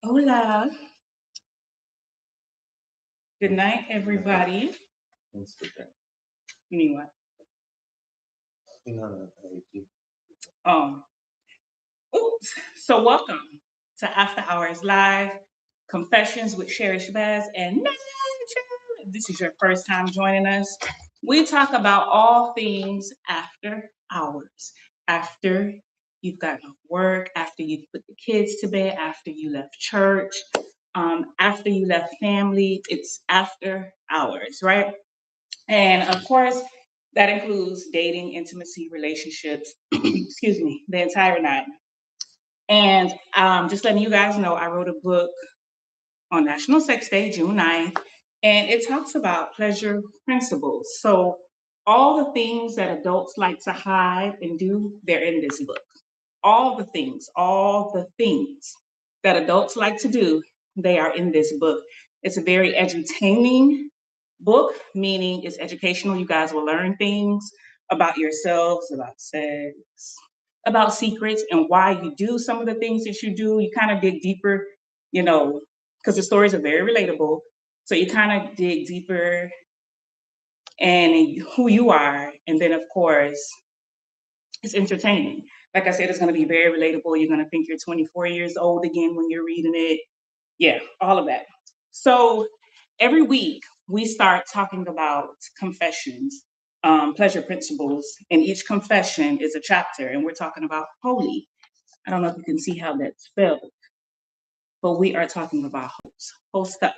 Hola. Good night, everybody. Instagram. You mean what? No, Oops. So welcome to After Hours Live Confessions with Sherri, Shabazz, and Nature. If this is your first time joining us, we talk about all things after hours. After you've gotten off work, after you've put the kids to bed, after you left church, after you left family, it's after hours, right? And of course, that includes dating, intimacy, relationships, excuse me, the entire night. And just letting you guys know, I wrote a book on National Sex Day, June 9th, and it talks about pleasure principles. So all the things that adults like to hide and do, they're in this book. All the things that adults like to do, they are in this book. It's a very edutaining book, meaning it's educational. You guys will learn things about yourselves, about sex, about secrets, and why you do some of the things that you do. You kind of dig deeper, because the stories are very relatable. So you kind of dig deeper and who you are. And then, of course, it's entertaining. Like I said, it's going to be very relatable. You're going to think you're 24 years old again when you're reading it. Yeah, all of that. So every week we start talking about confessions, pleasure principles, and each confession is a chapter, and we're talking about holy. I don't know if you can see how that's spelled, but we are talking about whole stuff.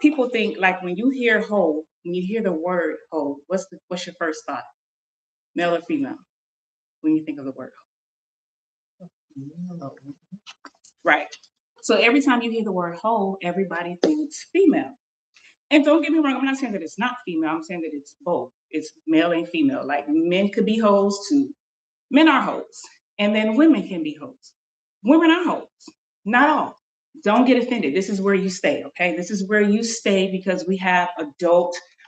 People think like when you hear whole, when you hear the word whole, what's your first thought, male or female, when you think of the word whole? Right. So every time you hear the word whole, everybody thinks female. And don't get me wrong, I'm not saying that it's not female. I'm saying that it's both. It's male and female. Like men could be hoes too. Men are hoes. And then women can be hoes. Women are hoes. Not all. Don't get offended. This is where you stay, okay? This is where you stay because we have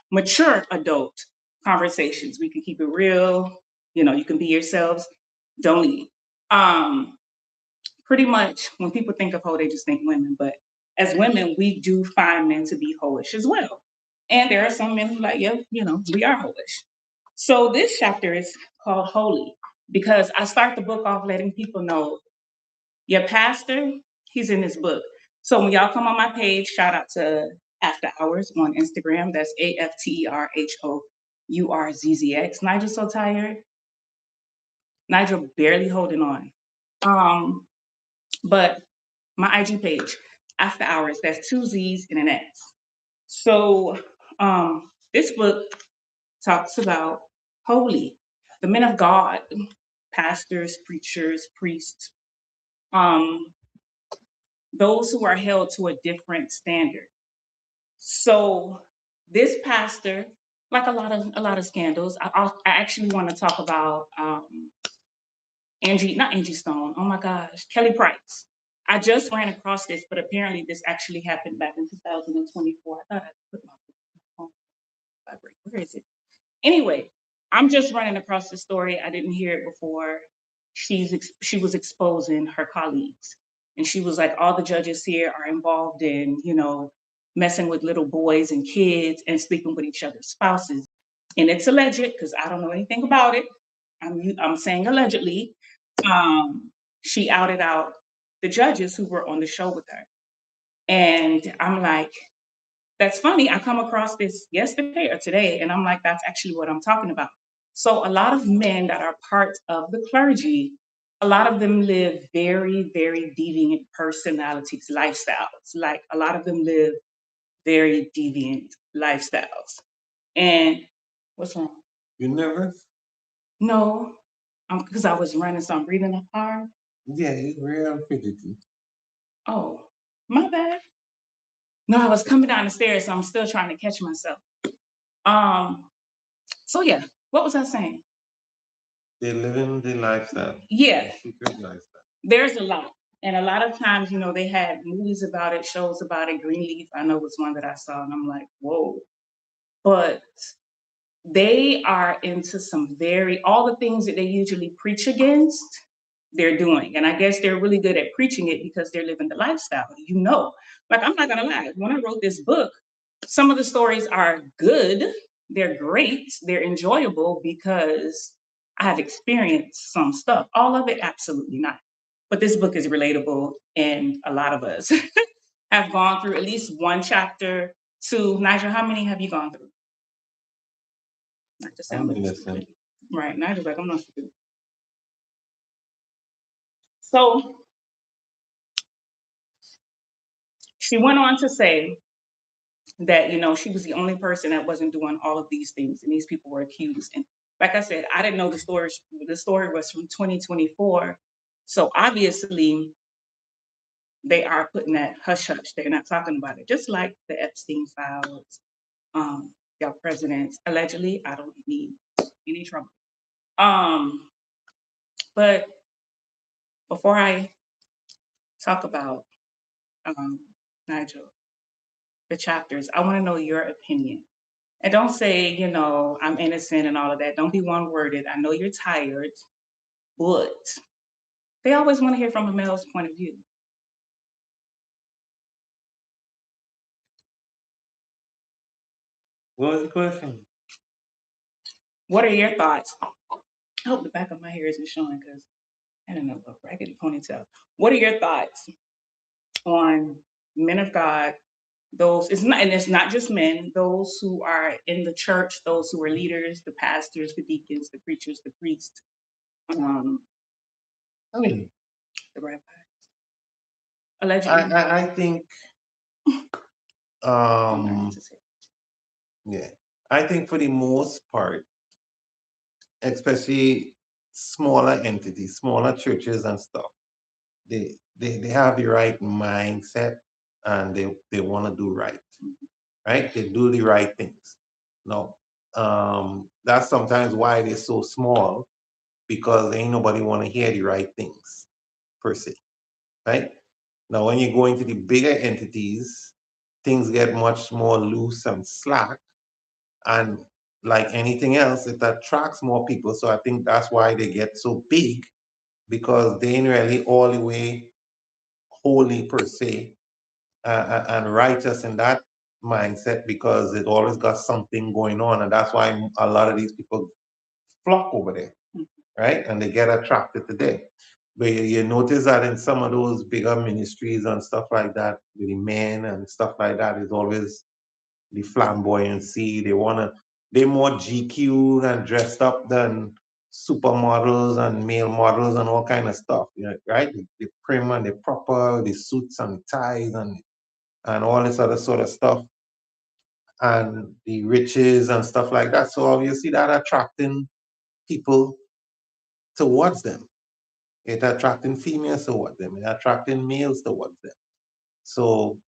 mature adult conversations. We can keep it real. You can be yourselves. Don't leave. Pretty much when people think of hoe, they just think women. But as women, we do find men to be hoish as well. And there are some men who like, yeah, we are hoish. So this chapter is called Holy because I start the book off letting people know your pastor, he's in this book. So when y'all come on my page, shout out to After Hours on Instagram. That's AfterHourz. Nigel's so tired. Nigel barely holding on. But my IG page, After Hours, that's 2 Z's and an S. So this book talks about holy, the men of God, pastors, preachers, priests, those who are held to a different standard. So this pastor, like a lot of scandals, I actually want to talk about not Angie Stone. Oh my gosh, Kelly Price. I just ran across this, but apparently this actually happened back in 2024. I thought I put my phone vibrate. Where is it? Anyway, I'm just running across the story. I didn't hear it before. She was exposing her colleagues, and she was like, all the judges here are involved in, messing with little boys and kids and sleeping with each other's spouses. And it's alleged because I don't know anything about it. I'm saying allegedly. She outed out the judges who were on the show with her. And I'm like, that's funny. I come across this yesterday or today, and I'm like, that's actually what I'm talking about. So a lot of men that are part of the clergy, a lot of them live very, very deviant personalities, lifestyles. Like a lot of them live very deviant lifestyles. And what's wrong? You nervous? No, because I was running, so I'm breathing hard. Yeah, it's real fidgety. Oh, my bad. No, I was coming down the stairs, so I'm still trying to catch myself. So yeah, what was I saying? They live in the lifestyle. Yeah. The secret lifestyle. There's a lot. And a lot of times, they had movies about it, shows about it. Greenleaf, I know was one that I saw, and I'm like, whoa. But they are into all the things that they usually preach against, they're doing. And I guess they're really good at preaching it because they're living the lifestyle. Like, I'm not gonna lie, when I wrote this book, some of the stories are good, they're great, they're enjoyable because I have experienced some stuff. All of it, absolutely not. But this book is relatable, and a lot of us have gone through at least one chapter. To Nigel, how many have you gone through? Not to sound like stupid. Right, Nigel's like, I'm not stupid. So she went on to say that, she was the only person that wasn't doing all of these things, and these people were accused. And like I said, I didn't know the story. The story was from 2024. So obviously they are putting that hush hush. They're not talking about it. Just like the Epstein files, y'all presidents, allegedly, I don't need any trouble. But before I talk about Nigel, the chapters, I want to know your opinion. And don't say, I'm innocent and all of that. Don't be one worded. I know you're tired, but they always want to hear from a male's point of view. What was the question? What are your thoughts? I hope the back of my hair isn't showing because I don't know, a raggedy ponytail. What are your thoughts on men of God? It's not just men, those who are in the church, those who are leaders, the pastors, the deacons, the preachers, the priests, the rabbis. Allegedly. I think yeah. I think for the most part, especially smaller entities, smaller churches and stuff, they have the right mindset and they want to do right. Right? They do the right things. No. That's sometimes why they're so small, because ain't nobody want to hear the right things per se. Right? Now when you go into the bigger entities, things get much more loose and slack. And like anything else, it attracts more people. So I think that's why they get so big, because they ain't really all the way holy per se, and righteous in that mindset, because it always got something going on. And that's why a lot of these people flock over there, right? And they get attracted to there. But you notice that in some of those bigger ministries and stuff like that, with the men and stuff like that, is always the flamboyancy. They're more GQ and dressed up than supermodels and male models and all kind of stuff, right? They prim and they proper, the suits and ties and all this other sort of stuff, and the riches and stuff like that. So obviously that attracting people towards them. It attracting females towards them. It attracting males towards them. So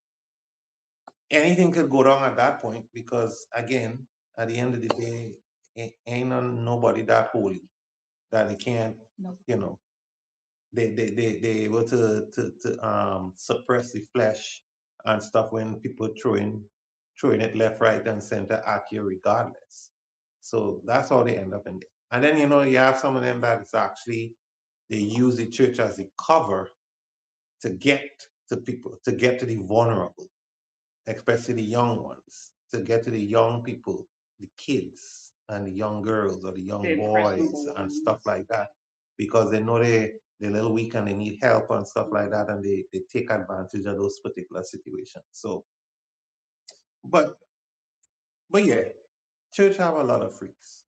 anything could go wrong at that point, because again, at the end of the day, ain't nobody that holy that they can't, they able to suppress the flesh and stuff when people throwing it left, right, and center at you regardless. So that's how they end up in there. And then you have some of them that it's actually, they use the church as a cover to get to people, to get to the vulnerable, especially the young ones, to get to the young people, the kids and the young girls or the young boys and stuff like that, because they know they're a little weak and they need help and stuff like that, and they take advantage of those particular situations. So, but yeah, church have a lot of freaks,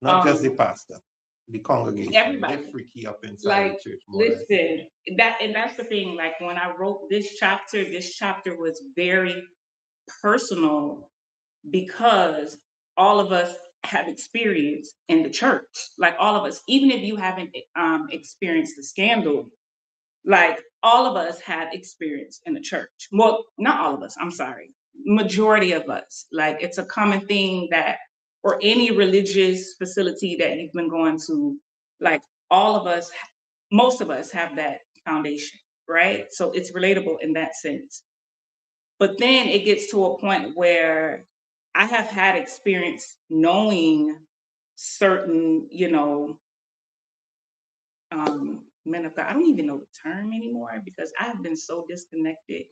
not just the pastor, the congregation. Everybody. They're freaky up inside the church. Listen, that's the thing. Like when I wrote this chapter was very personal, because all of us have experience in the church. Like all of us, even if you haven't experienced the scandal, like all of us had experience in the church. Well, not all of us, I'm sorry. Majority of us. Like it's a common thing that, or any religious facility that you've been going to, like all of us, most of us have that foundation, right? So it's relatable in that sense. But then it gets to a point where I have had experience knowing certain, men of God. I don't even know the term anymore because I have been so disconnected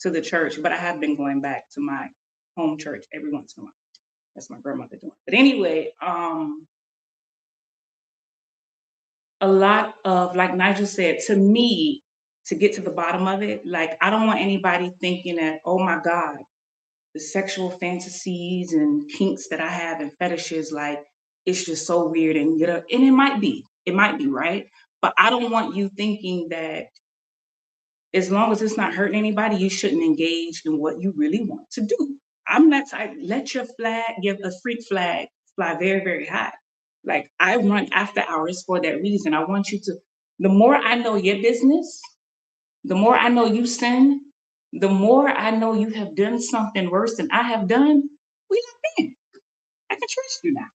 to the church, but I have been going back to my home church every once in a while. That's my grandmother doing. But anyway, a lot of, like Nigel said, to me, to get to the bottom of it, like I don't want anybody thinking that, oh my God, the sexual fantasies and kinks that I have and fetishes, like it's just so weird and and it might be, right? But I don't want you thinking that as long as it's not hurting anybody, you shouldn't engage in what you really want to do. I'm not type, let your flag, give a freak flag, fly very, very high. Like I run after hours for that reason. I want you to, the more I know your business, the more I know you sin, the more I know you have done something worse than I have done, we locked in. I can trust you now.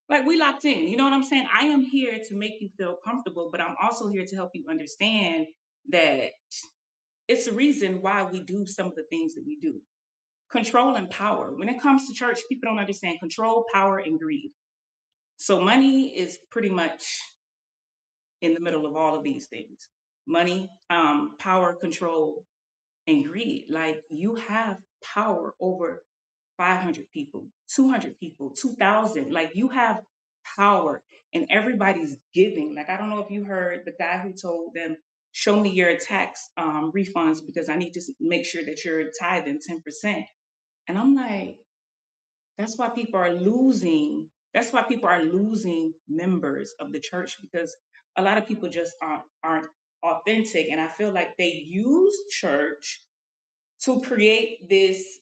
Like we locked in. You know what I'm saying? I am here to make you feel comfortable, but I'm also here to help you understand that it's the reason why we do some of the things that we do. Control and power. When it comes to church, people don't understand control, power, and greed. So money is pretty much in the middle of all of these things. Money, power, control, and greed. Like you have power over 500 people, 200 people, 2,000. Like you have power and everybody's giving. Like, I don't know if you heard the guy who told them, show me your tax refunds because I need to make sure that you're tithing 10%. And I'm like, that's why people are losing. That's why people are losing members of the church because a lot of people just aren't authentic. And I feel like they use church to create this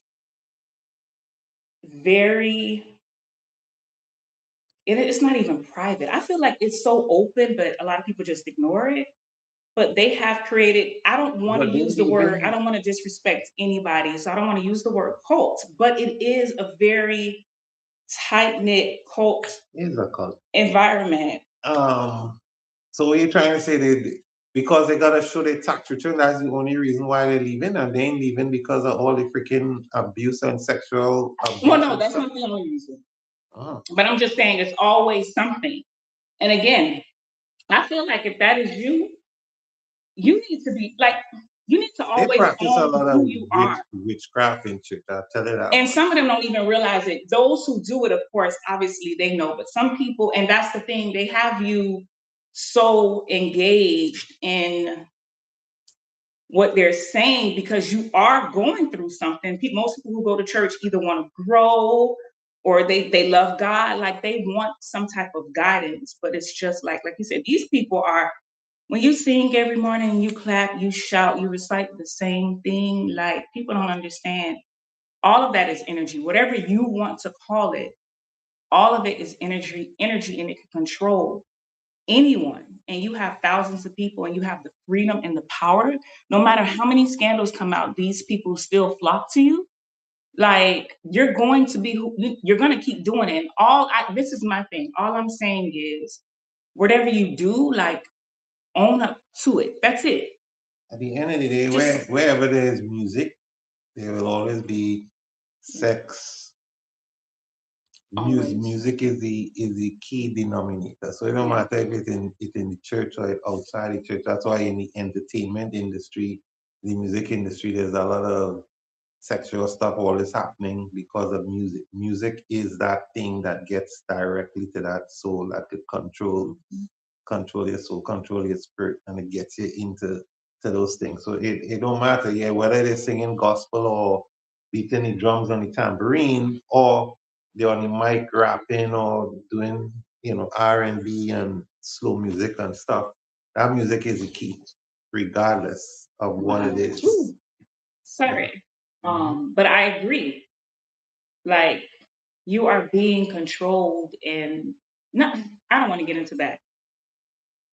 very, it's not even private. I feel like it's so open, but a lot of people just ignore it. But they have created, I don't want to use the word, I don't want to disrespect anybody. So I don't want to use the word cult, but it is a very tight-knit cult environment. So what you're trying to say that because they gotta show their tax return, that's the only reason why they're leaving, and they ain't leaving because of all the freaking abuse and sexual abuse. Well, no, that's not the only reason. Oh. But I'm just saying it's always something. And again, I feel like if that is you, you need to be like, you need to always practice a lot who of you are. witchcraft and shit. I'll tell you that. And some of them don't even realize it. Those who do it, of course, obviously they know. But some people, and that's the thing, they have you so engaged in what they're saying because you are going through something. Most people who go to church either want to grow or they love God, like they want some type of guidance. But it's just like you said, these people are, when you sing every morning, you clap, you shout, you recite the same thing, like people don't understand. All of that is energy. Whatever you want to call it, all of it is energy, and it can control anyone. And you have thousands of people and you have the freedom and the power. No matter how many scandals come out, these people still flock to you. Like you're going to be, you're going to keep doing it. And this is my thing. All I'm saying is whatever you do, like own up to it. That's it. At the end of the day, wherever there's music, there will always be sex. Music is the key denominator. So it don't matter if it's in the church or outside the church. That's why in the entertainment industry, the music industry, there's a lot of sexual stuff always happening because of music. Music is that thing that gets directly to that soul that could control your soul, control your spirit, and it gets you into those things. So it don't matter, whether they're singing gospel or beating the drums on the tambourine or they're on the mic rapping or doing, R&B and slow music and stuff. That music is the key, regardless of what it is. Sorry. But I agree. Like you are being controlled and I don't want to get into that.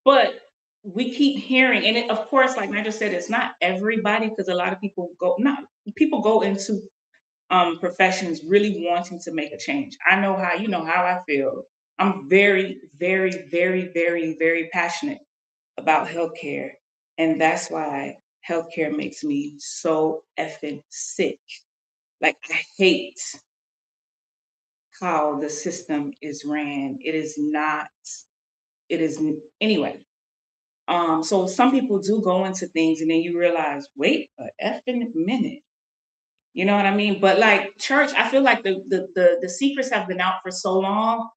But we keep hearing, and of course, like I just said, it's not everybody because a lot of people go into professions really wanting to make a change. I know how, how I feel. I'm very, very, very, very, very passionate about healthcare. And that's why healthcare makes me so effing sick. Like I hate how the system is ran. It is anyway. So some people do go into things and then you realize, wait a effing minute. You know what I mean? But like church, I feel like the secrets have been out for so long.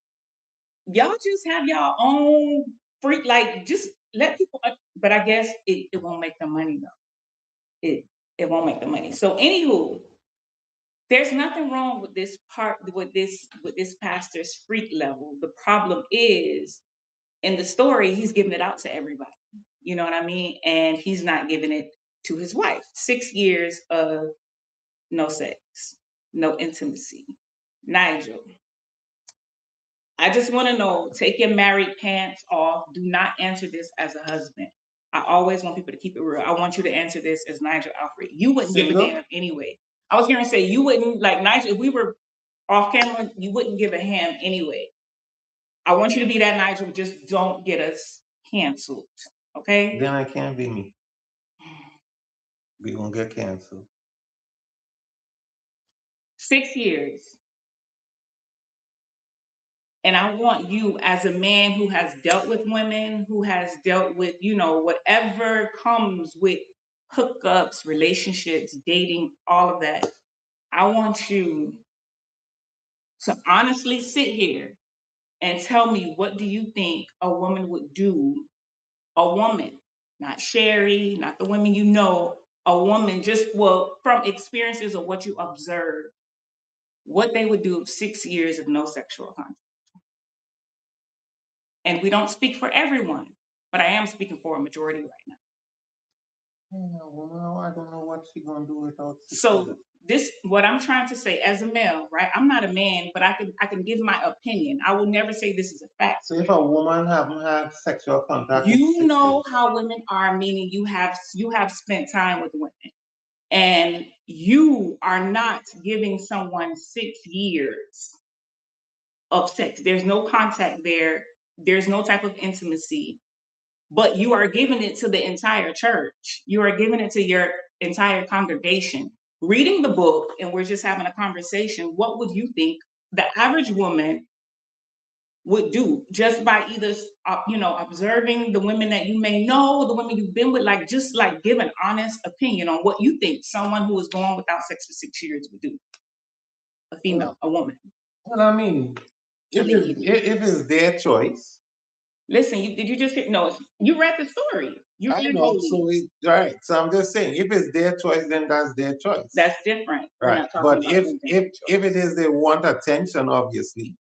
Y'all just have your own freak, like just let people, but I guess it won't make the money though. It won't make the money. So anywho, there's nothing wrong with this pastor's freak level. The problem is in the story, he's giving it out to everybody. You know what I mean? And he's not giving it to his wife. 6 years of no sex, no intimacy. Nigel, I just want to know, take your married pants off. Do not answer this as a husband. I always want people to keep it real. I want you to answer this as Nigel Alfred. You wouldn't give a damn anyway. I was going to say, you wouldn't, like Nigel, if we were off camera, you wouldn't give a ham anyway. I want you to be that Nigel, just don't get us canceled, okay? Then I can't be me. We gonna get canceled. 6 years. And I want you as a man who has dealt with women, who has dealt with, you know, whatever comes with hookups, relationships, dating, all of that. I want you to honestly sit here and tell me, what do you think a woman would do? A woman, not Sherri, not the women you know, a woman just, well, from experiences of what you observed, what they would do 6 years of no sexual contact. And we don't speak for everyone, but I am speaking for a majority right now. Well, I don't know what she's gonna do without. So this, what I'm trying to say as a male, right? I'm not a man, but I can give my opinion. I will never say this is a fact. So if a woman haven't had sexual contact, you know how women are, meaning you have spent time with women, and you are not giving someone 6 years of sex. There's no contact there. There's no type of intimacy, but you are giving it to the entire church. You are giving it to your entire congregation. Reading the book, and we're just having a conversation, what would you think the average woman would do just by either, observing the women that you may know, the women you've been with, like just like give an honest opinion on what you think someone who is going without sex for 6 years would do? A female, a woman. Well, I mean, if it's their choice. Listen, did you just hear? No, you read the story. You I know, right. So I'm just saying, if it's their choice, then that's their choice. That's different. Right. But if it is they want attention, obviously,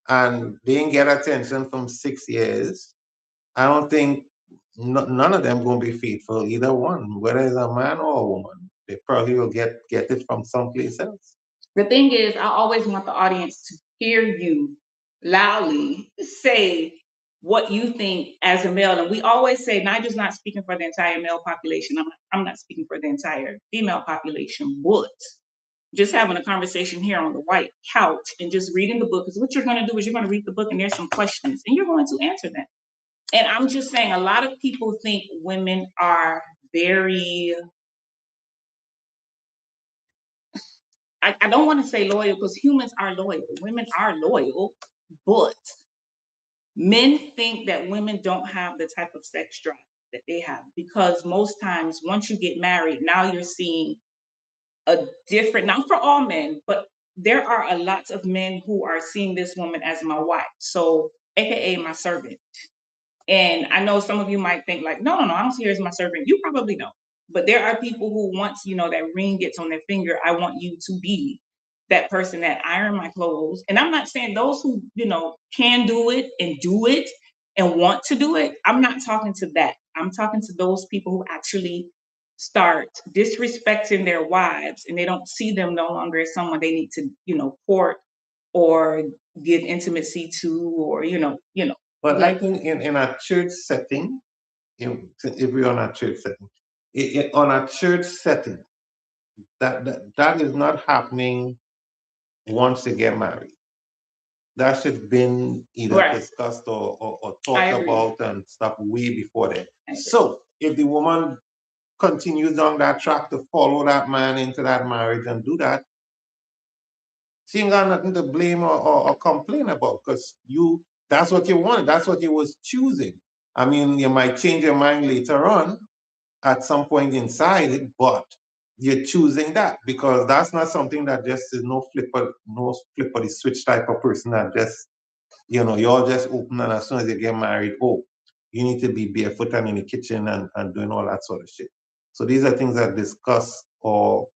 and they didn't get attention from 6 years, I don't think none of them gonna be faithful, either one, whether it's a man or a woman. They probably will get it from someplace else. The thing is, I always want the audience to hear you loudly say what you think as a male. And we always say, Nigel's not speaking for the entire male population. I'm not speaking for the entire female population, but just having a conversation here on the white couch and just reading the book, because what you're going to do is you're going to read the book and there's some questions and you're going to answer them. And I'm just saying, a lot of people think women are very, I don't want to say loyal, because humans are loyal. Women are loyal, but men think that women don't have the type of sex drive that they have, because most times once you get married, now you're seeing a different, not for all men, but there are a lot of men who are seeing this woman as my wife. So AKA my servant. And I know some of you might think like, no, I don't see her as my servant. You probably don't. But there are people who once, that ring gets on their finger, I want you to be that person that iron my clothes. And I'm not saying those who, can do it and do it and want to do it. I'm not talking to that. I'm talking to those people who actually start disrespecting their wives and they don't see them no longer as someone they need to, court or give intimacy to, or, But I think in a church setting, if we're on a church setting, on a church setting, that is not happening once they get married. That should have been either discussed or talked about and stuff way before that. So if the woman continues down that track to follow that man into that marriage and do that, she ain't got nothing to blame or complain about, because that's what you wanted. That's what you was choosing. I mean, you might change your mind later on at some point inside it, but you're choosing that because that's not something that just is no flip of the switch type of person that just, you all just open and as soon as you get married, oh, you need to be barefoot and in the kitchen and doing all that sort of shit. So these are things that discuss or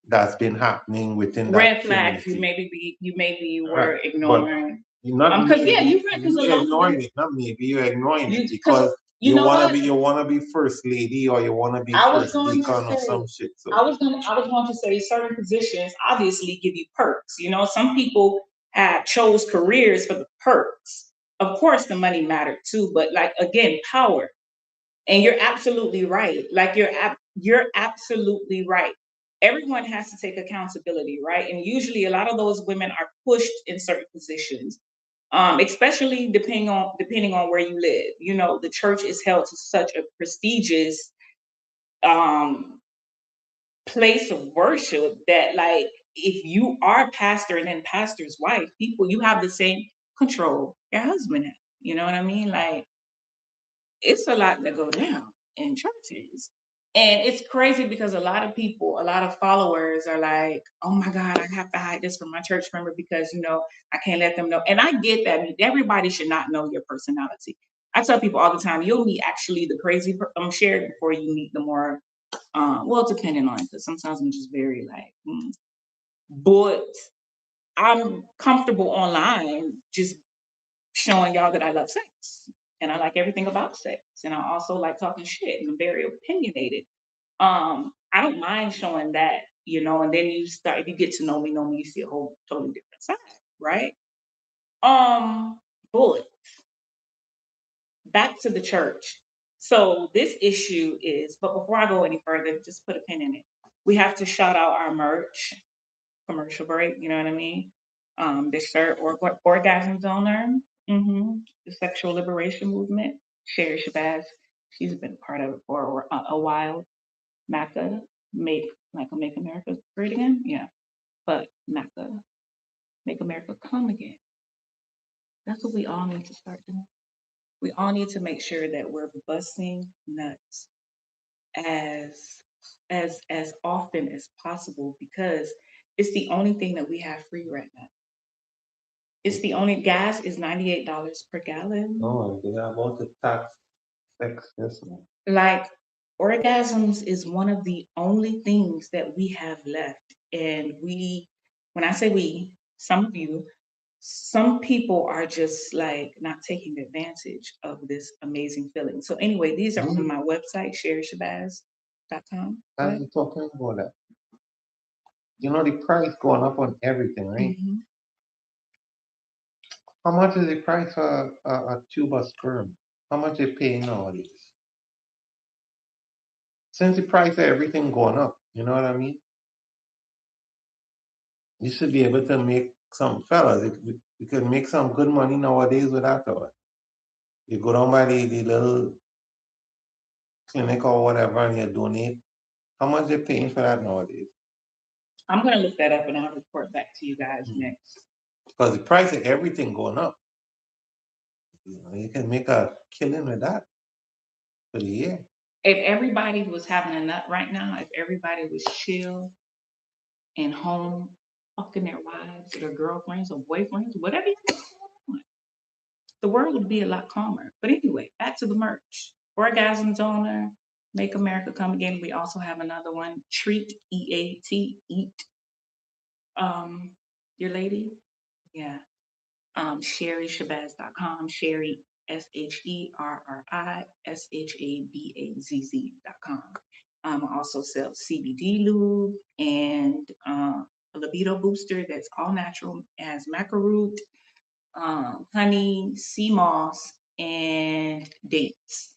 that's been happening within that Red flags community. you maybe Right. were But ignoring. you're not Because maybe you're right. Because a you're lot of ignoring it, it, not maybe you're ignoring it because because you know what? you wanna be first lady or you wanna be I was first going to deacon or say, some shit. So I was going to say certain positions obviously give you perks. You know, some people have chose careers for the perks. Of course, the money mattered too, but like again, power. And you're absolutely right. Like you're absolutely right. Everyone has to take accountability, right? And usually, a lot of those women are pushed in certain positions, especially depending on where you live. You know, the church is held to such a prestigious um, place of worship that, like, if you are pastor and then pastor's wife, people you have the same control your husband has. You know what I mean? Like it's a lot that go down in churches. And it's crazy because a lot of people, a lot of followers are like, oh my God, I have to hide this from my church member because, I can't let them know. And I get that. Everybody should not know your personality. I tell people all the time, you'll meet actually the crazy Sherri before you meet the more, well, depending on it, because sometimes I'm just very like, but I'm comfortable online just showing y'all that I love sex and I like everything about sex. And I also like talking shit and I'm very opinionated. I don't mind showing that, and then if you get to know me, you see a whole totally different side, right? Bullet, back to the church. So this issue is, but before I go any further, just put a pin in it. We have to shout out our merch, commercial break, you know what I mean? The shirt orgasm donor, the sexual liberation movement, Sherri Shabazz. She's been part of it for a while. MACA, make America great again. Yeah, but MACA, make America come again. That's what we all need to start doing. We all need to make sure that we're busting nuts as as often as possible because it's the only thing that we have free right now. It's the only gas is $98 per gallon. oh, they are about to tax sex, yes. Like orgasms is one of the only things that we have left. And when I say we, some of you, some people are just like not taking advantage of this amazing feeling. So anyway, these are on my website, sherrishabazz.com. I'm talking about that. The price going up on everything, right? Mm-hmm. How much is the price for a tube of sperm? How much they paying nowadays? Since the price of everything going up, you know what I mean? You should be able to make some fellas. You could make some good money nowadays with that. Or you go down by the little clinic or whatever and you donate. How much they paying for that nowadays? I'm gonna look that up and I'll report back to you guys next. Because the price of everything going up. You can make a killing with that for the year. If everybody was having a nut right now, if everybody was chill and home, fucking their wives or their girlfriends or boyfriends, whatever you want, the world would be a lot calmer. But anyway, back to the merch. Orgasm donor, Make America Come Again. We also have another one, Treat, EAT, eat. Your lady? Yeah. SherriShabazz.com, Sherri, SherriShabazz.com. I also sell CBD lube and a libido booster that's all natural, as maca root, honey, sea moss, and dates.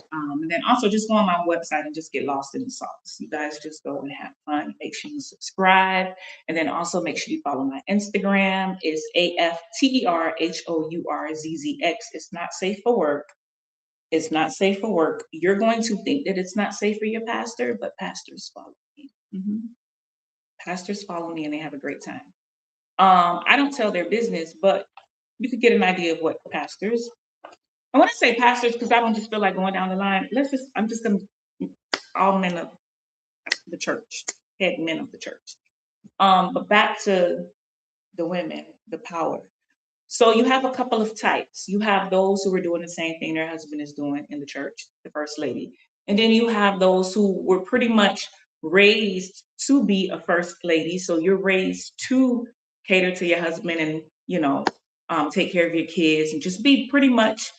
And then also just go on my website and just get lost in the sauce. You guys just go and have fun. Make sure you subscribe. And then also make sure you follow my Instagram. It's AfterHourzX. It's not safe for work. It's not safe for work. You're going to think that it's not safe for your pastor, but pastors follow me. Pastors follow me and they have a great time. I don't tell their business, but you could get an idea of what pastors I want to say pastors because I don't just feel like going down the line. I'm just going to, all men of the church, head men of the church. But back to the women, the power. So you have a couple of types. You have those who are doing the same thing their husband is doing in the church, the first lady. And then you have those who were pretty much raised to be a first lady. So you're raised to cater to your husband and, take care of your kids and just be pretty much,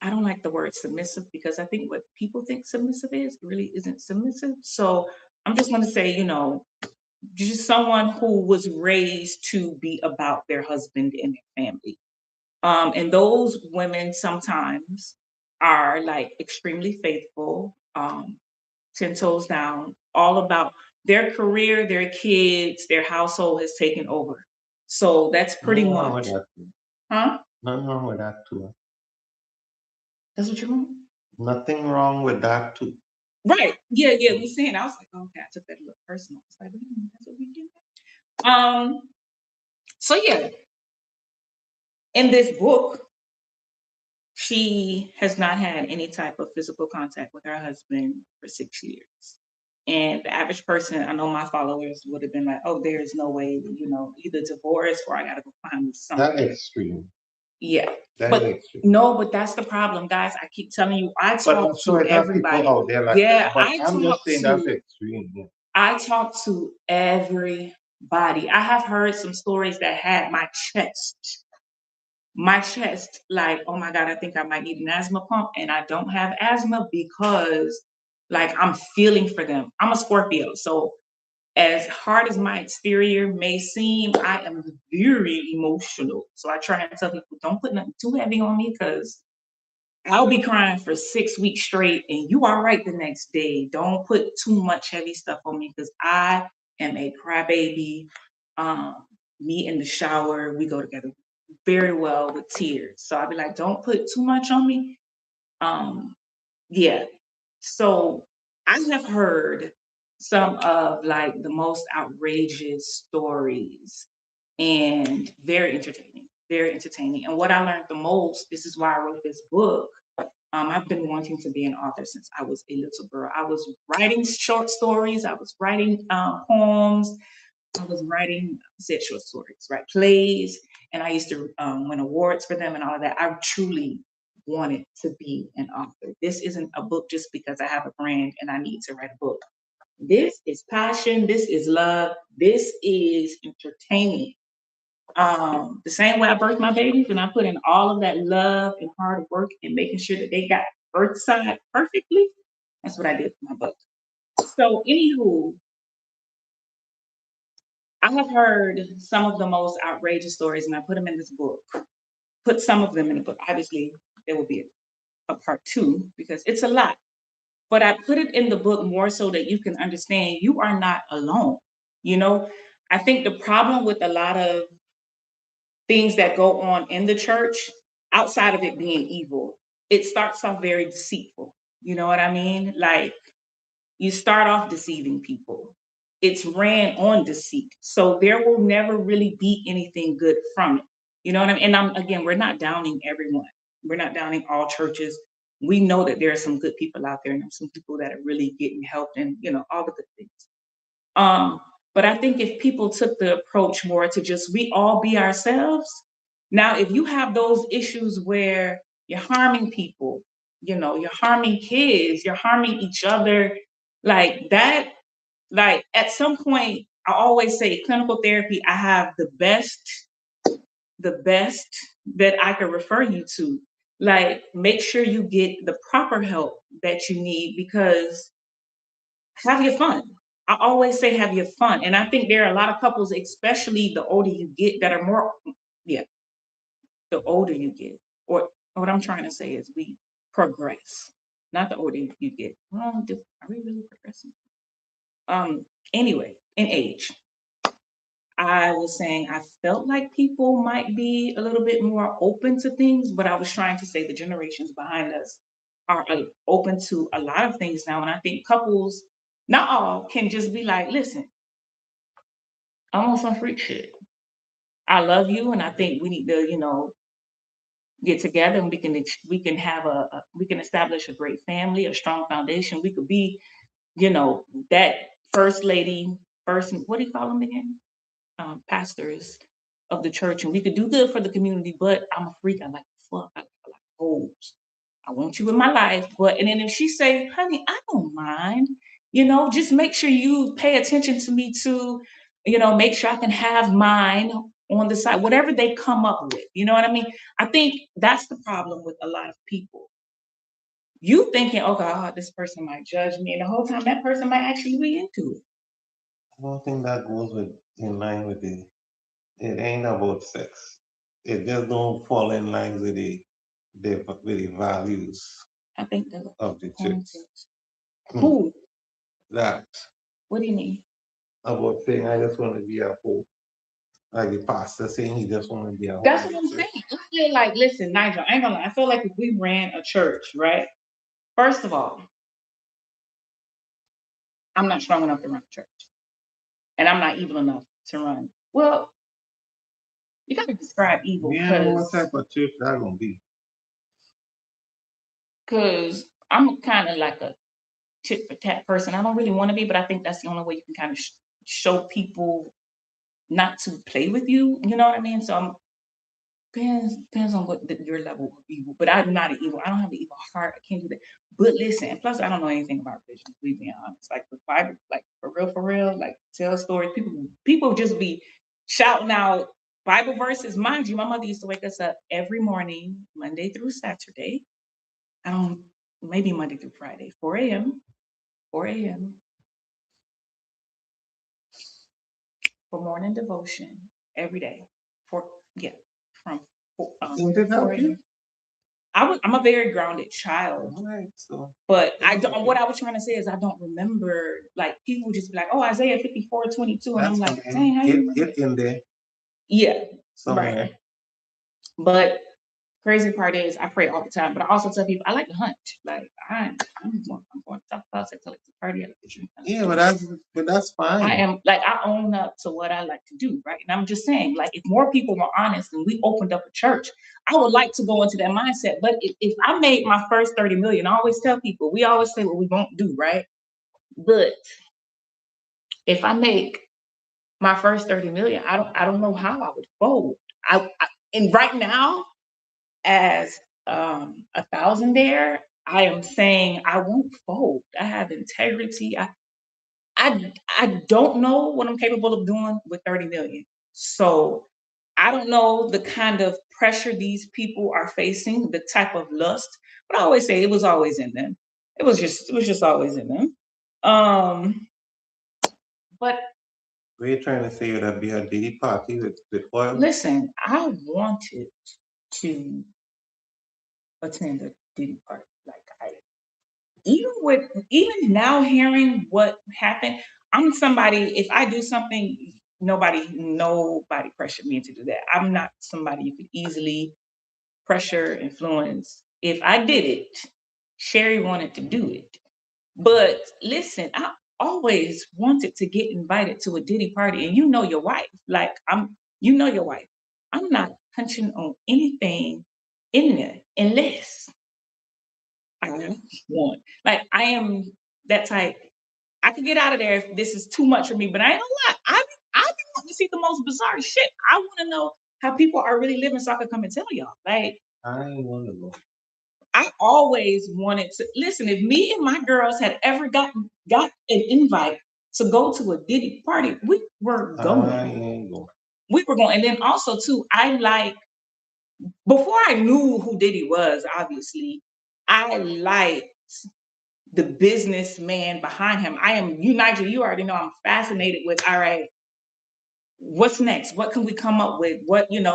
I don't like the word submissive because I think what people think submissive is really isn't submissive. So I'm just going to say, just someone who was raised to be about their husband and their family. And those women sometimes are like extremely faithful, 10 toes down, all about their career, their kids, their household has taken over. So that's pretty Nothing wrong with much, that too. huh? Nothing wrong with that too. That's what you want? Nothing wrong with that too. Right. Yeah, yeah. We saying, I was like, okay, I took that a little personal. It's like, that's what we do. So yeah, in this book, she has not had any type of physical contact with her husband for 6 years. And the average person, I know my followers would have been like, oh, there's no way, either divorce or I got to go find me That something. extreme. Yeah. That But extreme. no, but that's the problem, guys. I keep telling you, I But talk I'm sure to there are people everybody. out there like Yeah, that. But I I'm talk just saying that's to extreme. Yeah. I talk to everybody. I have heard some stories that had my chest like, oh my God, I think I might need an asthma pump. And I don't have asthma because like I'm feeling for them. I'm a Scorpio. So as hard as my exterior may seem, I am very emotional. So I try and tell people, don't put nothing too heavy on me because I'll be crying for 6 weeks straight and you are right the next day. Don't put too much heavy stuff on me because I am a crybaby. Um, Me in the shower, we go together very well with tears. So I'll be like, don't put too much on me. Um, yeah. So I have heard some of like the most outrageous stories and very entertaining, very entertaining. And what I learned the most, this is why I wrote this book. I've been wanting to be an author since I was a little girl. I was writing short stories, I was writing poems, I was writing, I said short stories, right? Plays, and I used to win awards for them and all of that. I truly wanted to be an author. This isn't a book just because I have a brand and I need to write a book. This is passion. This is love. This is entertaining. The same way I birthed my babies and I put in all of that love and hard work and making sure that they got birth side perfectly. That's what I did for my book. So, anywho, I have heard some of the most outrageous stories, and I put them in this book. Put some of them in the book. Obviously, there will be a part two because it's a lot. But I put it in the book more so that you can understand you are not alone. You know, I think the problem with a lot of things that go on in the church, outside of it being evil, it starts off very deceitful. You know what I mean? Like you start off deceiving people. It's ran on deceit. So there will never really be anything good from it. You know what I mean? And again, we're not downing everyone. We're not downing all churches. We know that there are some good people out there and there's some people that are really getting help and all the good things. Um, but I think if people took the approach more to just we all be ourselves. Now, if you have those issues where you're harming people, you're harming kids, you're harming each other, like that, like at some point, I always say clinical therapy, I have the best that I could refer you to. Like, make sure you get the proper help that you need because have your fun. I always say have your fun. And I think there are a lot of couples, especially the older you get, that are more, yeah, the older you get. Or what I'm trying to say is we progress, not the older you get. Well, are we really progressing? Um, anyway, in age. I was saying I felt like people might be a little bit more open to things, but I was trying to say the generations behind us are open to a lot of things now. And I think couples, not all, can just be like, listen, I'm on some freak shit. I love you, and I think we need to, get together and we can have we can establish a great family, a strong foundation. We could be, that first lady, first, what do you call them again? Pastors of the church, and we could do good for the community. But I'm a freak. I like fuck. I like goals. I want you in my life. But and then if she say, honey, I don't mind, just make sure you pay attention to me too. Make sure I can have mine on the side, whatever they come up with. You know what I mean? I think that's the problem with a lot of people. You thinking, oh God, this person might judge me, and the whole time that person might actually be into it. I don't think that goes in line with the. It ain't about sex. It just don't fall in line with the values I think of the church. Who? That What do you mean? about saying I just want to be a hope. Like the pastor saying he just want to be a hope. That's what I'm saying. I feel like, listen, Nigel, I ain't gonna lie. I feel like if we ran a church, right? First of all, I'm not strong enough to run a church. And I'm not evil enough to run. Well, you gotta describe evil. Yeah, what type of church that gonna be? Because I'm kind of like a tit for tat person. I don't really want to be, but I think that's the only way you can kind of show people not to play with you. You know what I mean? So depends on what your level of evil. But I'm not an evil. I don't have an evil heart. I can't do that. But listen, and plus I don't know anything about religion. To be honest, like the Bible, like for real, like tell stories. People just be shouting out Bible verses. Mind you, my mother used to wake us up every morning, Monday through Saturday. Maybe Monday through Friday, 4 a.m. 4 a.m. for morning devotion every day. From 4 a.m. I'm a very grounded child. Right, so. But I don't. What I was trying to say is I don't remember. Like people would just be like, "Oh, Isaiah 54:22," and I'm like, "Dang, how you get in there." Yeah, somewhere. Right. But crazy part is I pray all the time, but I also tell people I like to hunt. Like I'm going to talk about sex. I like to party. I like to drink. Yeah, but that's fine. I am like I own up to what I like to do, right? And I'm just saying, like, if more people were honest and we opened up a church, I would like to go into that mindset. But if I made my first 30 million, I always tell people, we always say what we won't do, right? But if I make my first 30 million, I don't know how I would fold. And right now, as a thousandaire, I am saying I won't fold. I have integrity. I don't know what I'm capable of doing with 30 million. So I don't know the kind of pressure these people are facing, the type of lust, but I always say it was always in them. It was just always in them. But we're trying to say that'd be a Diddy party with oil. Listen, I wanted to attend a Diddy party. Like even now hearing what happened, I'm somebody, if I do something, nobody pressured me to do that. I'm not somebody you could easily pressure, influence. If I did it, Sherri wanted to do it. But listen, I always wanted to get invited to a Diddy party, and you know your wife. Like you know your wife. I'm not punching on anything in there unless I want. Like I am that type. I could get out of there if this is too much for me, but I ain't gonna lie. I be wanting to see the most bizarre shit. I want to know how people are really living, so I can come and tell y'all. Like I want to go. I always wanted to listen. If me and my girls had ever got an invite to go to a Diddy party, we were going. We were going, and then also too, I like before I knew who Diddy was. Obviously, I liked the businessman behind him. I am you, Nigel. You already know I'm fascinated with. All right, what's next? What can we come up with?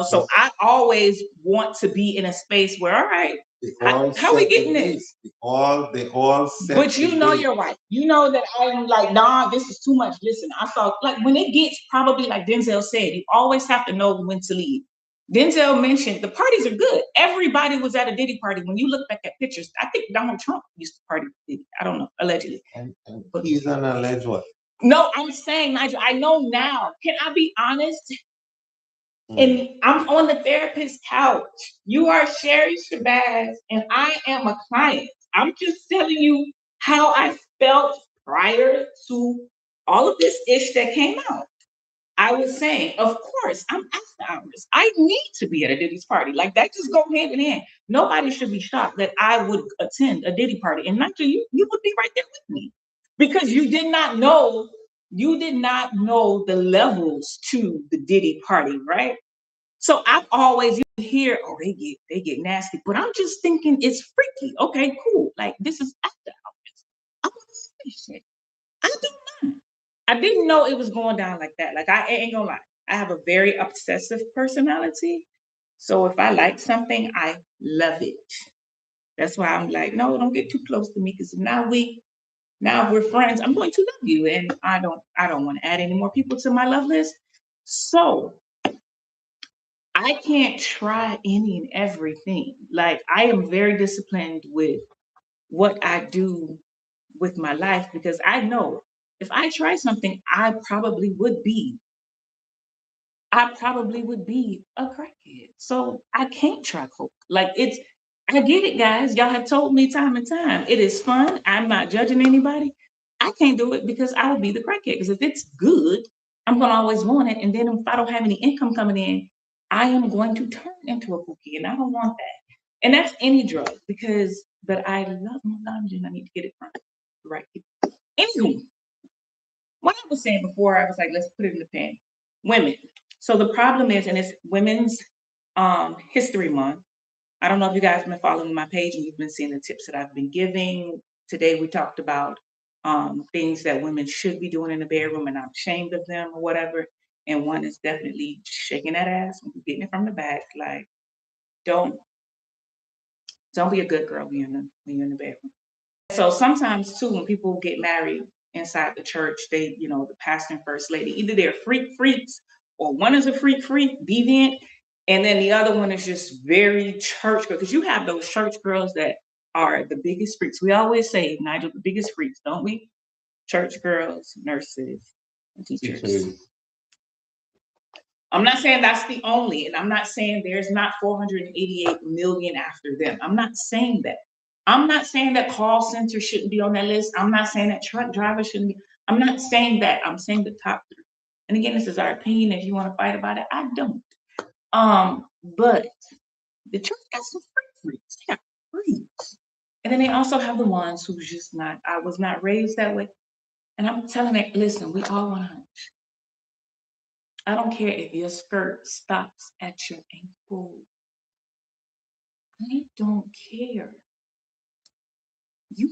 So I always want to be in a space where, all right, how are we getting this? They all set. But you know your wife. You know that I'm like, nah, this is too much. Listen, I saw like when it gets probably like Denzel said, you always have to know when to leave. Denzel mentioned the parties are good. Everybody was at a Diddy party. When you look back at pictures, I think Donald Trump used to party with Diddy. I don't know, allegedly. And he's an alleged what? No, I'm saying, Nigel, I know now. Can I be honest? And I'm on the therapist couch. You are Sherri Shabazz, and I am a client. I'm just telling you how I felt prior to all of this ish that came out. I was saying, of course, I'm after hours. I need to be at a Diddy's party. Like that just go hand in hand. Nobody should be shocked that I would attend a Diddy party. And not you would be right there with me. Because you did not know the levels to the Diddy party, right? So I've always you hear, oh, they get nasty, but I'm just thinking it's freaky. Okay, cool. Like this is after hours. I want to see this shit. I don't mind. I didn't know it was going down like that. Like I ain't gonna lie. I have a very obsessive personality. So if I like something, I love it. That's why I'm like, no, don't get too close to me because now we're friends. I'm going to love you, and I don't want to add any more people to my love list. So I can't try any and everything. Like I am very disciplined with what I do with my life because I know if I try something, I probably would be a crackhead. So I can't try coke. Like I get it, guys. Y'all have told me time and time. It is fun. I'm not judging anybody. I can't do it because I would be the crackhead. Because if it's good, I'm gonna always want it. And then if I don't have any income coming in, I am going to turn into a cookie, and I don't want that. And that's any drug but I love my ganja and I need to get it from the right people. Anywho, what I was saying before, I was like, let's put it in the pen. Women. So the problem is, and it's Women's History Month. I don't know if you guys have been following my page and you've been seeing the tips that I've been giving. Today we talked about things that women should be doing in the bedroom and I'm ashamed of them or whatever. And one is definitely shaking that ass and getting it from the back. Like, don't don't be a good girl when you're in the bedroom. So sometimes too, when people get married inside the church, the pastor and first lady, either they're freaks, or one is a freak, deviant, and then the other one is just very church girl. Because you have those church girls that are the biggest freaks. We always say, Nigel, the biggest freaks, don't we? Church girls, nurses, and teachers. I'm not saying that's the only, and I'm not saying there's not 488 million after them. I'm not saying that. I'm not saying that call center shouldn't be on that list. I'm not saying that truck driver shouldn't be. I'm not saying that. I'm saying the top three. And again, this is our opinion. If you want to fight about it, I don't. But the church got some freaks. They got freaks. And then they also have the ones who's just not, I was not raised that way. And I'm telling them, listen, we all want to hunch. I don't care if your skirt stops at your ankle. I don't care. You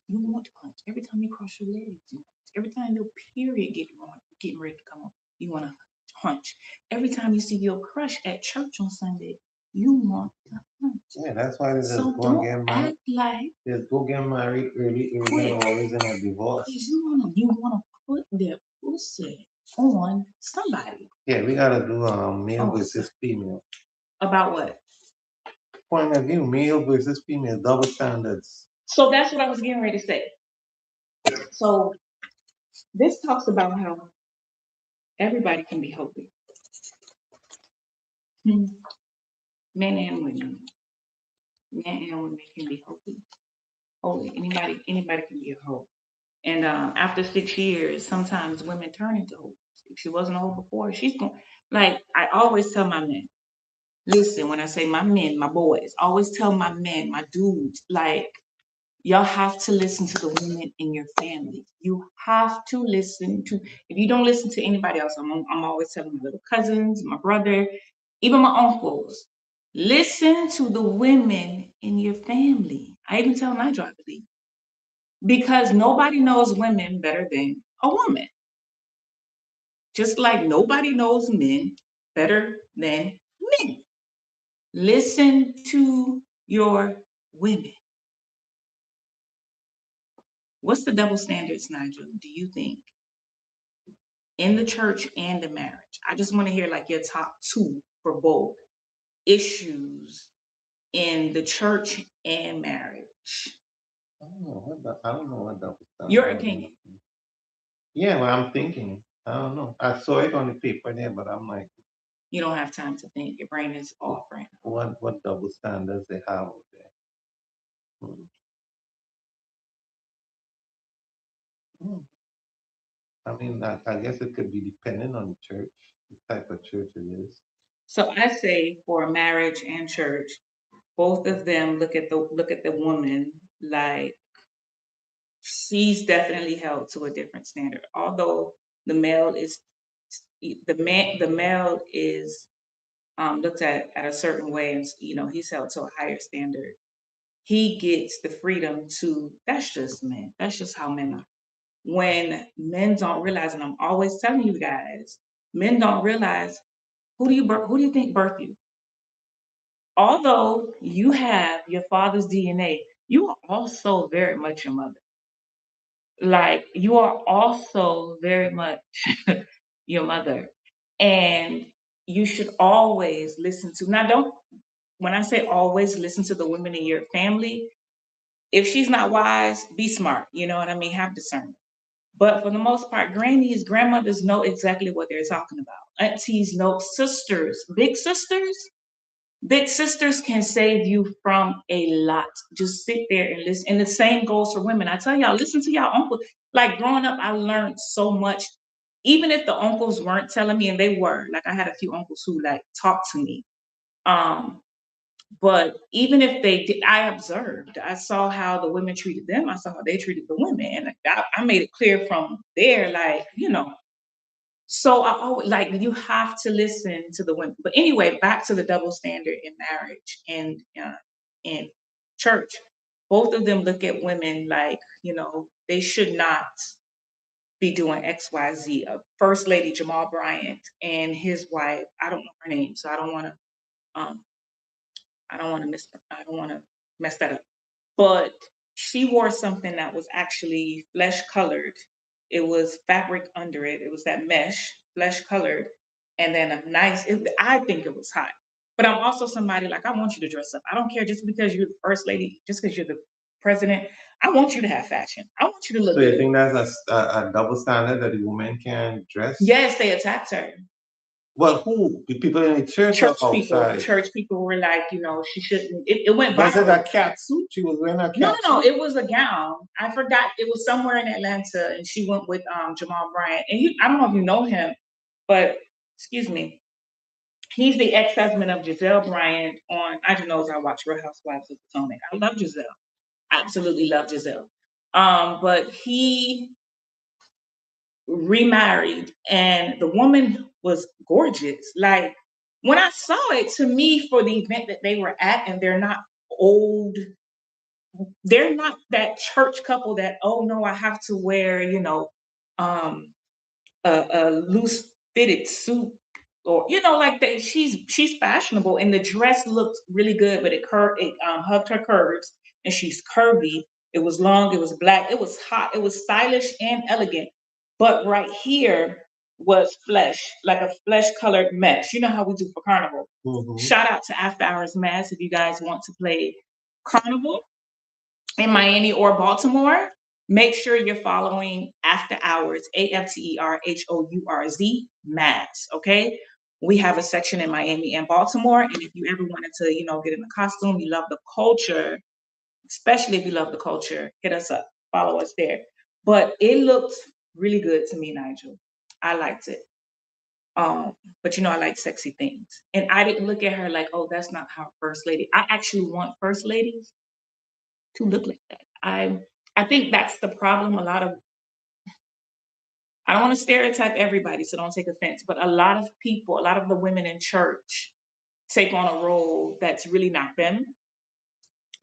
want to punch every time you cross your legs. Every time your period getting ready to come up, you want to punch. Every time you see your crush at church on Sunday, you want to punch. Yeah, that's why they just go get married. Just go get married early, and always in a divorce. You wanna put their pussy on somebody. Yeah, we gotta do male versus female. About what? Point of view, male versus female, double standards. So that's what I was getting ready to say. So this talks about how everybody can be healthy. Men and women. Men and women can be healthy. Holy. Anybody can be a hoe. And after 6 years, sometimes women turn into hoes. If she wasn't a hoe before, she's going. Like I always tell my men, listen. When I say my men, my boys, always tell my men, my dudes, like y'all have to listen to the women in your family. You have to listen to. If you don't listen to anybody else, I'm always telling my little cousins, my brother, even my uncles. Listen to the women in your family. I even tell my driver leave because nobody knows women better than a woman. Just like nobody knows men better than men. Listen to your women. What's the double standards, Nigel, do you think, in the church and the marriage? I just want to hear like your top two for both issues in the church and marriage. I don't know what double standard. Your opinion. Yeah, well, I'm thinking. I don't know. I saw it on the paper there, but I'm like, You don't have time to think. Your brain is off right now. What double standards they have out there? Hmm. Hmm. I mean, I guess it could be depending on the church, the type of church it is. So I say for marriage and church, both of them look at the woman like she's definitely held to a different standard. Although the male is the male is looked at a certain way, and he's held to a higher standard. He gets the freedom to. That's just men. That's just how men are. When men don't realize, and I'm always telling you guys, men don't realize who do you think birthed you? Although you have your father's DNA, you are also very much your mother. Like you are also very much your mother. And you should always listen to, now don't, when I say always listen to the women in your family, if she's not wise, be smart. You know what I mean? Have discernment. But for the most part, grandmothers know exactly what they're talking about. Aunties know, big sisters can save you from a lot. Just sit there and listen. And the same goes for women. I tell y'all, listen to y'all uncle. Like growing up, I learned so much. Even if the uncles weren't telling me, and they were, like I had a few uncles who like talked to me. But even if they did, I observed. I saw how the women treated them. I saw how they treated the women, and I made it clear from there, like So I always like you have to listen to the women. But anyway, back to the double standard in marriage and in church. Both of them look at women like they should not be doing X, Y, Z. First Lady Jamal Bryant and his wife. I don't know her name, so um, I don't want to mess that up. But she wore something that was actually flesh colored. It was fabric under it. It was that mesh, flesh colored, and then I think it was hot. But I'm also somebody like I want you to dress up. I don't care just because you're the first lady, just because you're the president. I want you to have fashion. I want you to look So you good. think that's a double standard that the woman can dress? Yes, they attacked her. Well, who? The people in the church or outside? Church people were like, she shouldn't. It went Was it viral. a cat suit? She was wearing a cat No, suit? no, it was a gown. I forgot. It was somewhere in Atlanta, and she went with Jamal Bryant. And I don't know if you know him, but excuse me, he's the ex-husband of Giselle Bryant on. I don't know if I watch Real Housewives of Potomac. I love Giselle. Absolutely love Giselle. But he remarried, and the woman was gorgeous. Like when I saw it, to me, for the event that they were at, and they're not old, they're not that church couple that, oh no, I have to wear, um, a loose fitted suit, or like that. She's fashionable, and the dress looked really good, but it hugged her curves, and she's curvy. It was long, it was black, it was hot, it was stylish and elegant. But right here was flesh, like a flesh colored mesh. You know how we do for carnival. Mhm. Shout out to AfterHourz Mass if you guys want to play carnival in Miami or Baltimore. Make sure you're following AfterHourz, AfterHourz Mass. Okay. We have a section in Miami and Baltimore. And if you ever wanted to, get in a costume, you love the culture, especially if you love the culture, hit us up, follow us there. But it looked really good to me, Nigel. I liked it. But I like sexy things. And I didn't look at her like, oh, that's not how first lady. I actually want first ladies to look like that. I think that's the problem. I don't want to stereotype everybody, so don't take offense, but a lot of people, a lot of the women in church take on a role that's really not them.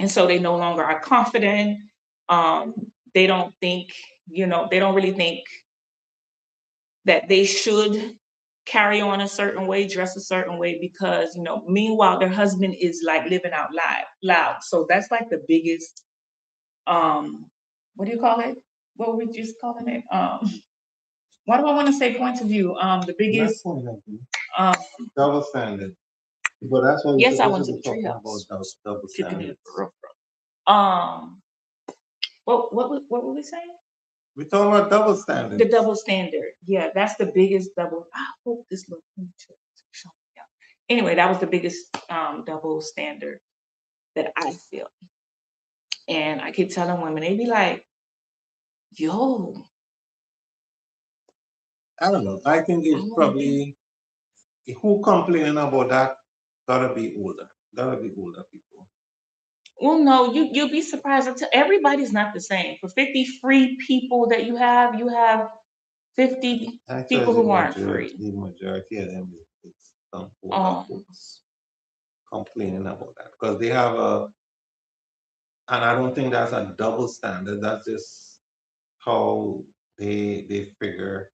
And so they no longer are confident. They don't think, they don't really think that they should carry on a certain way, dress a certain way, because, meanwhile, their husband is like living out loud. So that's like the biggest, what do you call it? What were we just calling it? Why do I want to say point of view? The biggest point of view. um Double standard. But that's what yes, I we're went to supposed the to be talking about. treehouse. Double Kicking standards. it for real. What were we saying? We're talking about double The standards. double standard. Yeah, that's the biggest double. I hope this little picture show me. Anyway, that was the biggest double standard that I feel. And I keep telling women, they be like, yo, I don't know. I think it's probably who complaining about that gotta be older. Gotta be older people. well, no, you'll be surprised. Everybody's not the same. For 50 free people that you have 50 people Actually, who aren't free. the majority of them is some older Um, folks complaining about that because they have a, and I don't think that's a double standard. That's just how they figure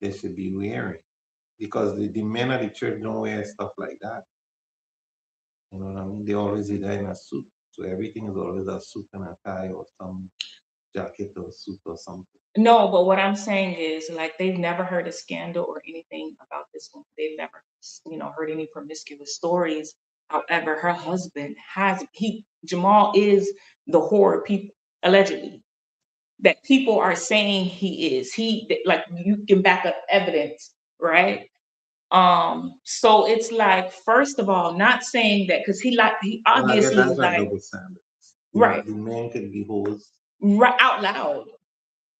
they should be wearing because the men at the church don't wear stuff like that. You know what I mean? They always either in a suit, so everything is always a suit and a tie or some jacket or suit or something. no, but what I'm saying is like they've never heard a scandal or anything about this one. They've never, heard any promiscuous stories. However, her husband Jamal is the whore people allegedly that people are saying he is. Like you can back up evidence, right? So it's like, first of all, not saying that because he Well, I guess obviously that's was a like, double standard. right, The men could be hoes. right out loud.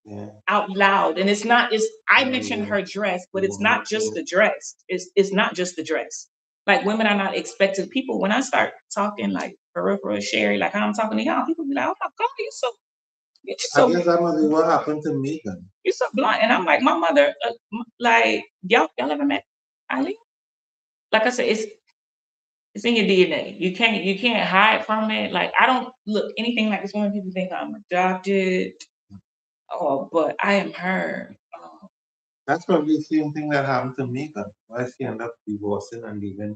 Yeah. Out loud. And it's I And mentioned her dress, the but it's woman not just too. the dress. It's not just the dress. Like women are not expected. People, when I start talking like for real, Sherri, like how I'm talking to y'all, people be like, oh my God, you're I so guess that must be what happened to Megan. you're so blunt. And I'm like, my mother, like, y'all ever met Ali? Like I said, it's in your DNA. You can't hide from it. Like I don't look anything like this woman. People think I'm adopted. Oh, but I am her. That's probably the same thing that happened to Megan. Why she ended up divorcing and leaving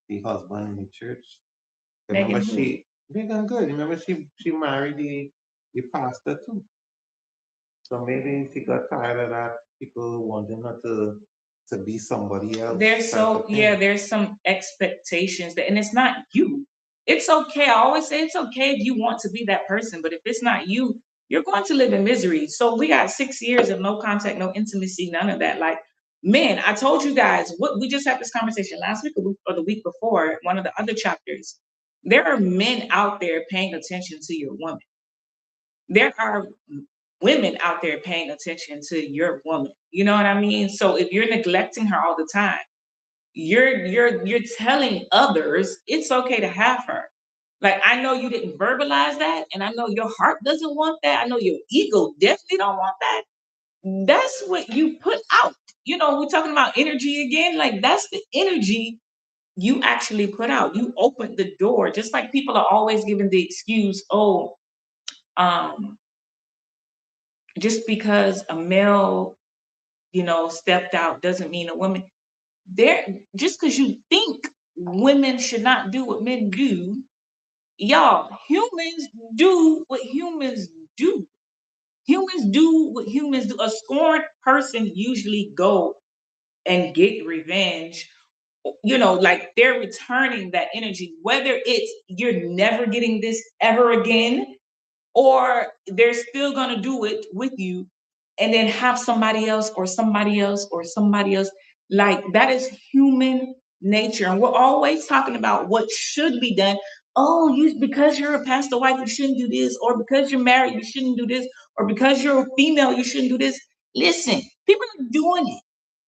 the husband in the church. Remember Megan who? Megan good. Remember she married the pastor too. So maybe she got tired of that people wanting her to be somebody else There's type so of yeah, thing. there's some expectations that, and it's not you. It's okay. I always say it's okay if you want to be that person, but if it's not you, you're going to live in misery. So we got 6 years of no contact, no intimacy, none of that. Like, men, I told you guys what we just had this conversation last week or the week before, one of the other chapters. There are men out there paying attention to your woman. There are women out there paying attention to your woman. You know what I mean? So if you're neglecting her all the time, you're telling others it's okay to have her. Like I know you didn't verbalize that, and I know your heart doesn't want that. I know your ego definitely don't want that. That's what you put out. We're talking about energy again. Like that's the energy you actually put out. You opened the door, just like people are always giving the excuse, oh, um, just because a male, stepped out doesn't mean a woman there just because you think women should not do what men do, y'all, humans do what humans do. Humans do what humans do. A scorned person usually go and get revenge. Like they're returning that energy, whether it's you're never getting this ever again, or they're still going to do it with you and then have somebody else or somebody else or somebody else. Like that is human nature. And we're always talking about what should be done. Oh, because you're a pastor wife, you shouldn't do this, or because you're married, you shouldn't do this, or because you're a female, you shouldn't do this. Listen, people are doing it.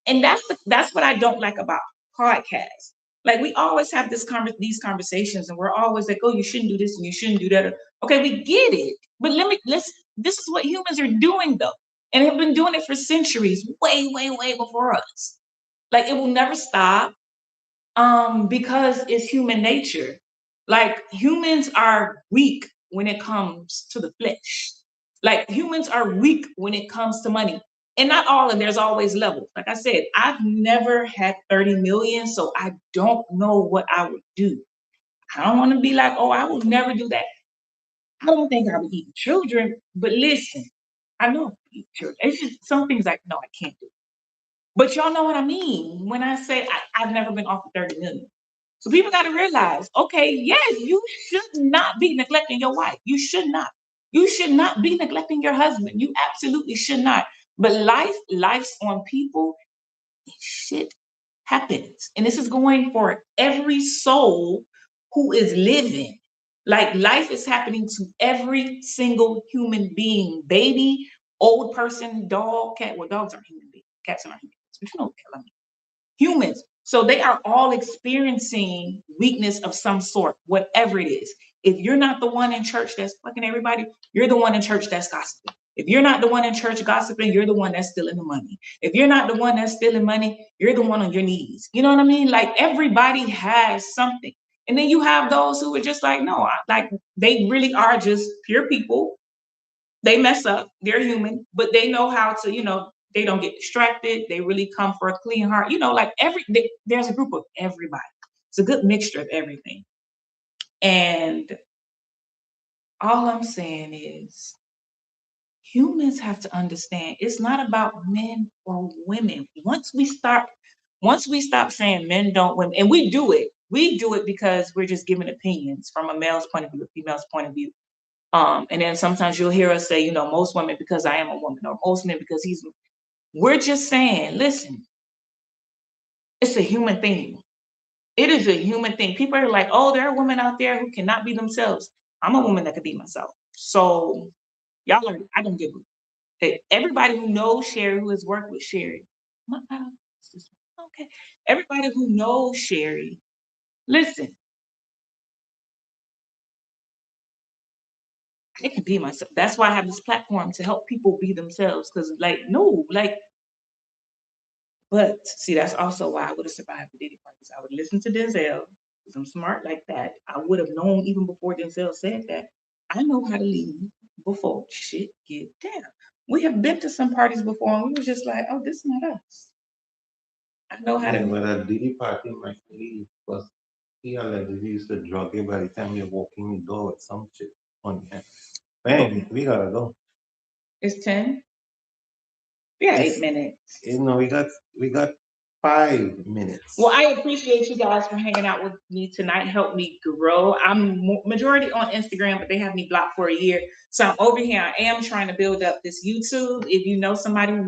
And that's what I don't like about podcasts. Like we always have these conversations, and we're always like, "Oh, you shouldn't do this and you shouldn't do that." Okay, we get it, but let's. This is what humans are doing, though, and have been doing it for centuries, way, way, way before us. Like it will never stop, because it's human nature. Like humans are weak when it comes to the flesh. Like humans are weak when it comes to money. And not all, and there's always levels. Like I said, I've never had 30 million, so I don't know what I would do. I don't want to be like, oh, I will never do that. I don't think I would eat children, but listen, I know I would eat children. It's just some things like, no, I can't do. But y'all know what I mean when I say I've never been offered 30 million. So people got to realize, okay, yes, you should not be neglecting your wife. You should not. You should not be neglecting your husband. You absolutely should not. But life's on people. Shit happens. And this is going for every soul who is living. Like life is happening to every single human being, baby, old person, dog, cat. Well, dogs aren't human beings. Cats aren't human beings. But you know what I mean. Humans. So they are all experiencing weakness of some sort, whatever it is. If you're not the one in church that's fucking everybody, you're the one in church that's gossiping. If you're not the one in church gossiping, you're the one that's stealing the money. If you're not the one that's stealing money, you're the one on your knees. You know what I mean? Like everybody has something. And then you have those who are just like, no, like they really are just pure people. They mess up, they're human, but they know how to, they don't get distracted. They really come for a clean heart. Like there's a group of everybody. It's a good mixture of everything. And all I'm saying is humans have to understand it's not about men or women. Once we stop saying men don't, women, and we do it because we're just giving opinions from a male's point of view, a female's point of view. And then sometimes you'll hear us say, most women because I am a woman, or most men because we're just saying, listen, it's a human thing. It is a human thing. People are like, oh, there are women out there who cannot be themselves. I'm a woman that could be myself. So I don't give a. Everybody who knows Sherri, who has worked with Sherri, okay. Everybody who knows Sherri, listen, I can be myself. That's why I have this platform to help people be themselves. Because, but see, that's also why I would have survived the Diddy parties. I would listen to Denzel, because I'm smart like that. I would have known even before Denzel said that. I know how to leave before shit get down. We have been to some parties before, and we were just like, oh, this is not us. I know how to. But a Diddy party might leave because he allegedly used to drug you by the time you're walking the door with some shit on your hand. Man, we gotta go. It's 10. We got 8 minutes. We got 5 minutes. Well, I appreciate you guys for hanging out with me tonight. Help me grow. I'm majority on Instagram, but they have me blocked for a year. So I'm over here. I am trying to build up this YouTube. If you know somebody who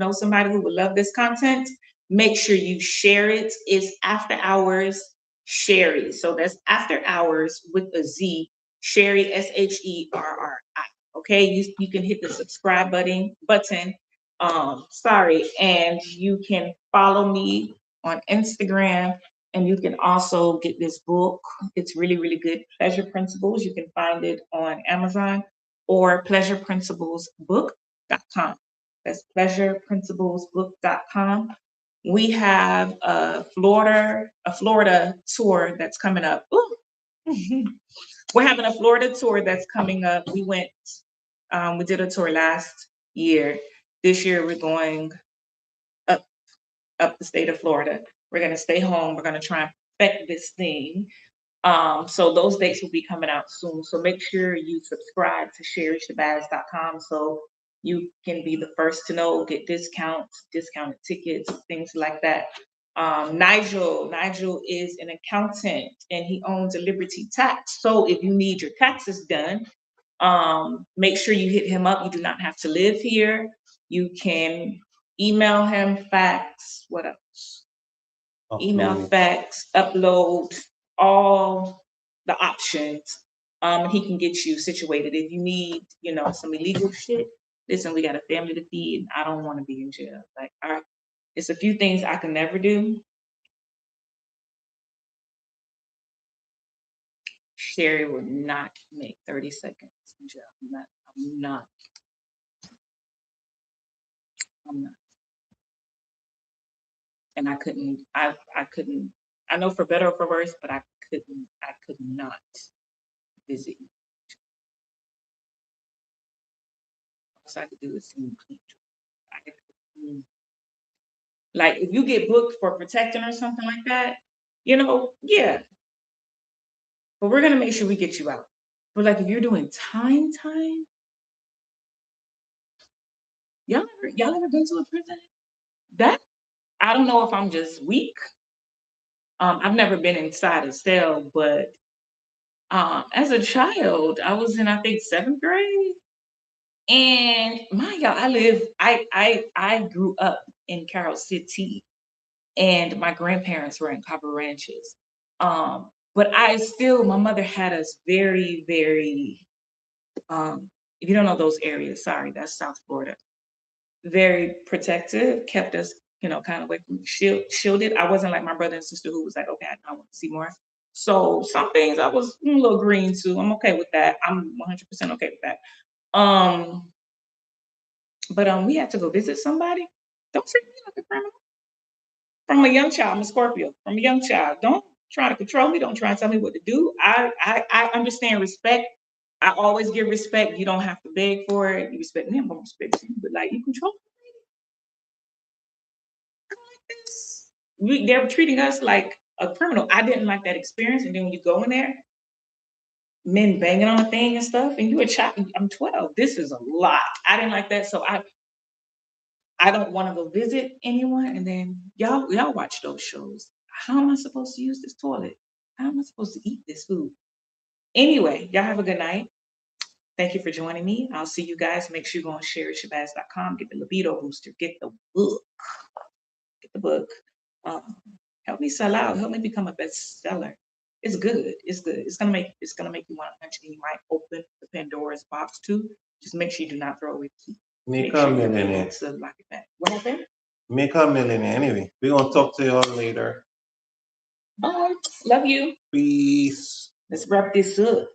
would love this content, make sure you share it. It's AfterHourz Sherri. So that's AfterHourz with a Z. Sherri, Sherri. Okay, you can hit the subscribe button. Sorry, and you can follow me on Instagram, and you can also get this book. It's really, really good. Pleasure Principles. You can find it on Amazon or pleasureprinciplesbook.com. That's pleasureprinciplesbook.com. We have a Florida tour that's coming up. Ooh. We're having a Florida tour that's coming up. We did a tour last year. This year we're going up the state of Florida. We're going to stay home. We're going to try and perfect this thing. So those dates will be coming out soon. So make sure you subscribe to SherriShabazz.com so you can be the first to know, get discounts, discounted tickets, things like that. Nigel is an accountant and he owns a Liberty Tax. So if you need your taxes done, make sure you hit him up. You do not have to live here. You can email him, fax, what else? Email, fax, upload, all the options. He can get you situated. If you need, some illegal shit, listen, we got a family to feed. And I don't want to be in jail. It's a few things I can never do. Sherri would not make 30 seconds in jail. I'm not. And I couldn't, I know for better or for worse, but I could not visit you. All I could do is see you clean. Like if you get booked for protecting or something like that, yeah. But we're gonna make sure we get you out. But like if you're doing time, y'all ever been to a prison? That I don't know if I'm just weak. I've never been inside a cell, but as a child, I was in I think 7th grade. And I grew up in Carroll City, and my grandparents were in Copper Ranches. But my mother had us very, very, if you don't know those areas, sorry, that's South Florida. Very protective, kept us, kind of away from shielded. I wasn't like my brother and sister who was like, okay, I want to see more. So some things I was a little green to. I'm okay with that. I'm 100% okay with that. But we had to go visit somebody. Don't treat me like a criminal. From a young child, I'm a Scorpio. From a young child, don't try to control me. Don't try and tell me what to do. I understand respect. I always give respect. You don't have to beg for it. You respect me, I'm gonna respect you. But like you control me like this. They're treating us like a criminal. I didn't like that experience. And then when you go in there, men banging on a thing and stuff, and you're a child. I'm 12. This is a lot. I didn't like that. So I don't want to go visit anyone. And then y'all watch those shows. How am I supposed to use this toilet? How am I supposed to eat this food? Anyway, y'all have a good night. Thank you for joining me. I'll see you guys. Make sure you go on sherri.shabazz.com. Get the libido booster. Get the book. Get the book. Help me sell out. Help me become a bestseller. It's good. It's good. It's gonna make you want to punch, and you might open the Pandora's box too. Just make sure you do not throw away the key. Make a millionaire. Lock it back. What happened? Make a millionaire. Anyway, we're gonna talk to you all later. Bye. Love you. Peace. Let's wrap this up.